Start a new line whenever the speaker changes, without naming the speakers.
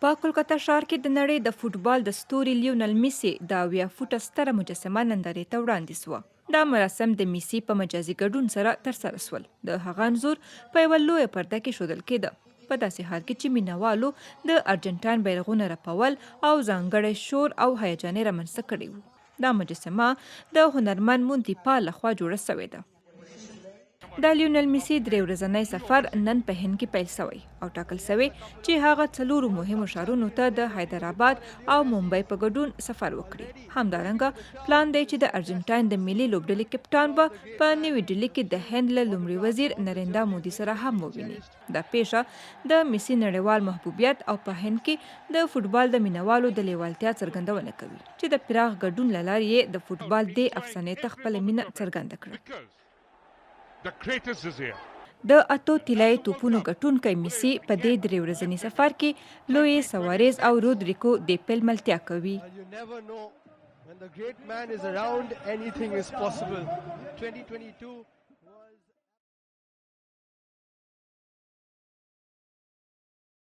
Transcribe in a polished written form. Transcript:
په کلکته ښار کې د نړۍ د فوټبال د ستوري لیونل میسي د 70 فوټه ستره مجسمه نندارې ته وړاندې سوه. دا مراسم د میسي په مجازي ګډون سره ترسره سول. د هغه انځور په یوه لویه پرده کې ښودل کېده، په داسې حال کې چې مینوالو د ارجنټاین بیرغونه رپول او ځانګړی شور او هیجان یې رامنځته کړی و. دا مجسمه د هنرمند مودي لخوا جوړه سوې ده. د لیونل میسي 3 ورځنی سفر نن په هند کې پیل سوی او ټاکل سوی چې هغه 4 مهمو ښارونو ته د حیدرآباد او ممبئی په ګډون سفر وکړي. همدارنګه پلان دی چې د ارجنټاین د ملي لوبډلې کپټان به په نوې ډیلي کې د هند له لومړي وزیر نریندرا مودي سره هم وویني. دا پیښه د میسي نړیوال محبوبیت او په هند کې د فوټبال د مینوالو د لیوالتیا څرګندونه کوي چې د پراخ ګډون له لارې یې د فوټبال دې افسانې ته خپله مینه څرګنده کړه. د 8 طلایي توپونو ګټونکی میسي په دې 3 ورځني سفر کې لویس سوارز او رودریګو د پیل ملتیا کوي.
When the great man is around, anything is possible. 2022